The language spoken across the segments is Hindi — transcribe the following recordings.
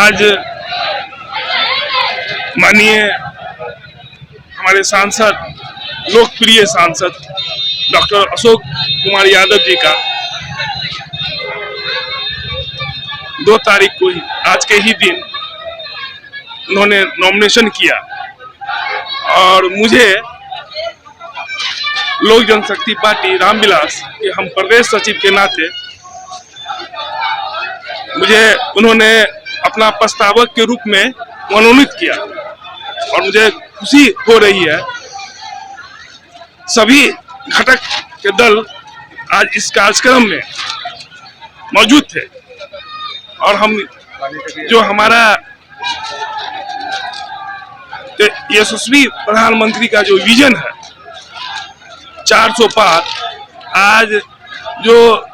आज माननीय हमारे सांसद, लोकप्रिय सांसद डॉक्टर अशोक कुमार यादव जी का 2 तारीख को ही, आज के ही दिन उन्होंने नॉमिनेशन किया और मुझे लोक जनशक्ति पार्टी रामविलास के हम प्रदेश सचिव के नाते मुझे उन्होंने अपना प्रस्तावक के रूप में मनोनीत किया और मुझे खुशी हो रही है। सभी घटक के दल आज इस कार्यक्रम में मौजूद थे और हम जो हमारा यशस्वी प्रधानमंत्री का जो विजन है 400 पार, आज जो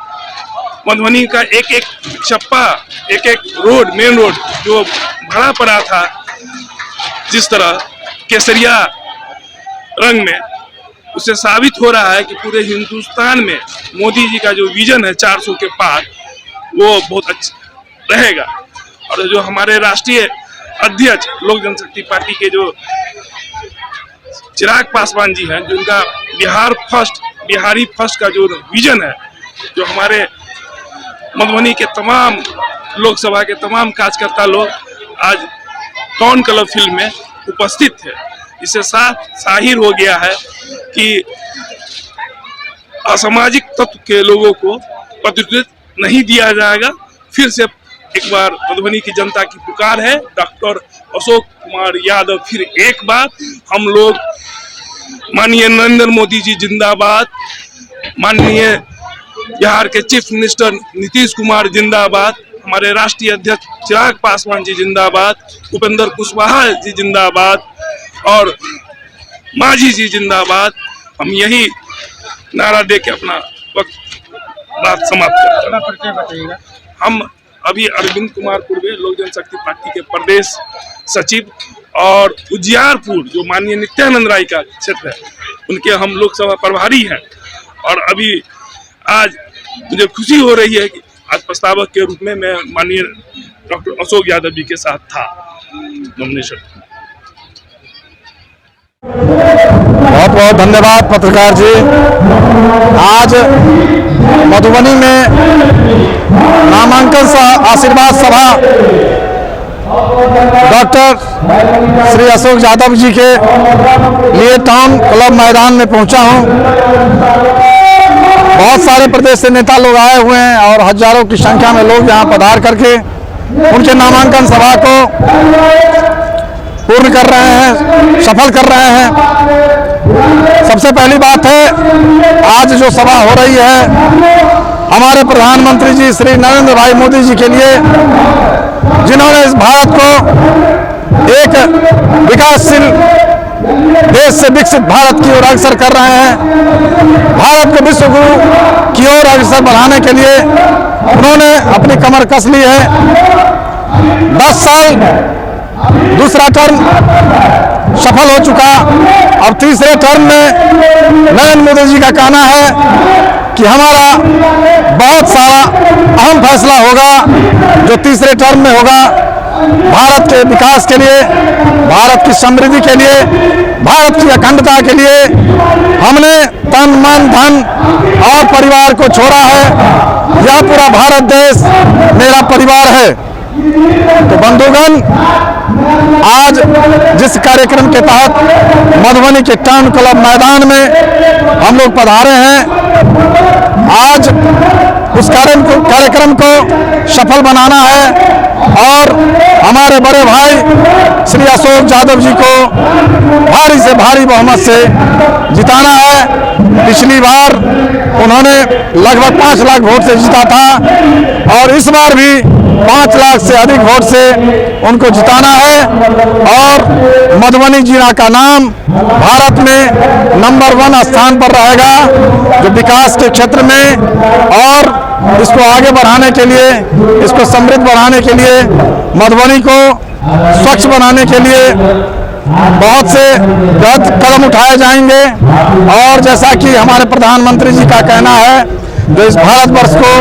मधुबनी का एक एक चप्पा, एक एक रोड, मेन रोड जो भरा पड़ा था, जिस तरह केसरिया रंग में, उससे साबित हो रहा है कि पूरे हिंदुस्तान में मोदी जी का जो विजन है 400 के पार, वो बहुत अच्छा रहेगा। और जो हमारे राष्ट्रीय अध्यक्ष लोक जनशक्ति पार्टी के जो चिराग पासवान जी हैं, जिनका बिहारी फर्स्ट का जो विजन है, जो हमारे मधुबनी के तमाम लोकसभा के तमाम कार्यकर्ता लोग आज टाउन क्लब फील्ड में उपस्थित थे। इससे जाहिर हो गया है कि असामाजिक तत्व के लोगों को प्रतिनिधित्व नहीं दिया जाएगा। फिर से एक बार मधुबनी की जनता की पुकार है, डॉक्टर अशोक कुमार यादव फिर एक बार। हम लोग माननीय नरेंद्र मोदी जी जिंदाबाद, माननीय बिहार के चीफ मिनिस्टर नीतीश कुमार जिंदाबाद, हमारे राष्ट्रीय अध्यक्ष चिराग पासवान जी जिंदाबाद, उपेंद्र कुशवाहा जी जिंदाबाद और मांझी जी जिंदाबाद। हम यही नारा दे के अपना बात समाप्त करते हैं। हम अभी अरविंद कुमार पूर्वे लोक जनशक्ति पार्टी के प्रदेश सचिव और उजियारपुर जो माननीय नित्यानंद राय का क्षेत्र है, उनके हम लोकसभा प्रभारी हैं। और अभी आज मुझे खुशी हो रही है कि आज प्रस्तावक के रूप में मैं माननीय डॉक्टर अशोक यादव जी के साथ था नॉमिनेशन। बहुत बहुत धन्यवाद पत्रकार जी। आज मधुबनी में नामांकन आशीर्वाद सभा डॉक्टर श्री अशोक यादव जी के लिए टाउन क्लब मैदान में पहुंचा हूं। बहुत सारे प्रदेश से नेता लोग आए हुए हैं और हजारों की संख्या में लोग यहाँ पधार करके उनके नामांकन सभा को पूर्ण कर रहे हैं, सफल कर रहे हैं। सबसे पहली बात है, आज जो सभा हो रही है हमारे प्रधानमंत्री जी श्री नरेंद्र भाई मोदी जी के लिए, जिन्होंने इस भारत को एक विकासशील देश से विकसित भारत की ओर अग्रसर कर रहे हैं। भारत को विश्व गुरु की ओर अग्रसर बढ़ाने के लिए उन्होंने अपनी कमर कस ली है। 10 साल दूसरा टर्म सफल हो चुका। अब तीसरे टर्म में नरेंद्र मोदी जी का कहना है कि हमारा बहुत सारा अहम फैसला होगा जो तीसरे टर्म में होगा। भारत के विकास के लिए, भारत की समृद्धि के लिए, भारत की अखंडता के लिए हमने तन मन धन और परिवार को छोड़ा है। यह पूरा भारत देश मेरा परिवार है। तो बंधुगण, आज जिस कार्यक्रम के तहत मधुबनी के टाउन क्लब मैदान में हम लोग पधारे हैं, आज उस कार्यक्रम को सफल बनाना है और हमारे बड़े भाई श्री अशोक यादव जी को भारी से भारी बहुमत से जिताना है। पिछली बार उन्होंने लगभग 5 लाख वोट से जीता था और इस बार भी 5 लाख से अधिक वोट से उनको जिताना है और मधुबनी जिला का नाम भारत में नंबर 1 स्थान पर रहेगा, जो विकास के क्षेत्र में और इसको आगे बढ़ाने के लिए, इसको समृद्ध बनाने के लिए, मधुबनी को स्वच्छ बनाने के लिए बहुत से कदम उठाए जाएंगे। और जैसा कि हमारे प्रधानमंत्री जी का कहना है, जो इस भारतवर्ष को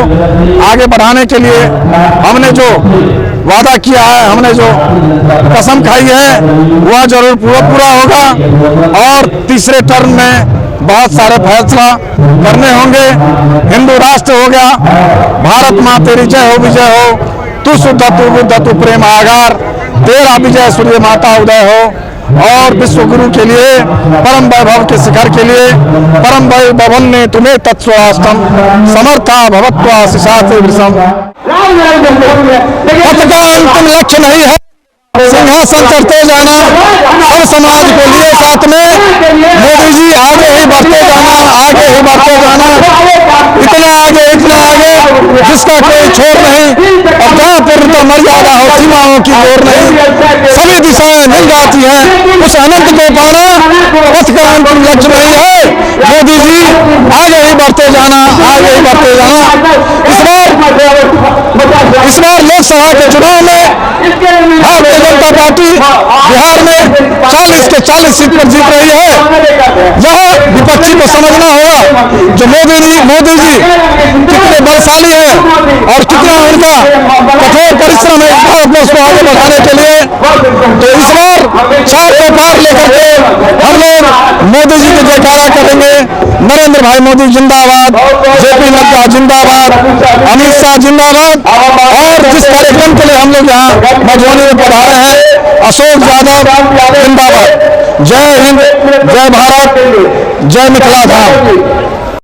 आगे बढ़ाने के लिए हमने जो वादा किया है, हमने जो कसम खाई है वह जरूर पूरा होगा। और तीसरे टर्म में बहुत सारे फैसला करने होंगे। हिंदू राष्ट्र हो गया, भारत माँ तेरी जय हो विजय हो, तू शुद्ध तू बुद्ध तू प्रेम आगार, तेरा विजय सूर्य माता उदय हो। और विश्व गुरु के लिए, परम वैभव के शिखर के लिए, परम वैभव ने तुम्हें तत्स्वराष्ट्रम समर्था भवत्वा शिशाते वृषम। पथ का अंतिम लक्ष्य नहीं है सिंहासन चढ़ते जाना, हर समाज को लिए साथ में मोदी जी आगे ही बढ़ते जाना, आगे ही बढ़ते जाना, इतना आगे जिसका कोई छोर नहीं, और जहाँ पूर्ण मर्यादा हो सीमाओं की जोर नहीं, सभी दिशाएं मिल जाती हैं उस अनंत को पाना। पथ का अंतिम लक्ष्य नहीं है, मोदी जी आगे ही बढ़ते जाना, आगे ही बढ़ते जाना। इस बार लोकसभा के चुनाव में भारतीय जनता पार्टी बिहार में 40 के 40 सीट पर जीत रही है। यह विपक्षी को समझना होगा जो मोदी जी कितने बलशाली है और कितना उनका कठोर परिश्रम है भारतवर्ष को आगे बढ़ाने के लिए। तो इस बार 4 को पार लेकर के हम लोग मोदी जी को जयकारा करेंगे। नरेंद्र भाई मोदी जिंदाबाद, जेपी नड्डा जिंदाबाद, अमित शाह जिंदाबाद। और जिस कार्यक्रम के लिए हम लोग यहाँ मधुबनी में पधारे हैं, अशोक यादव जिंदाबाद। जय हिंद, जय भारत, जय मिथिला धाम।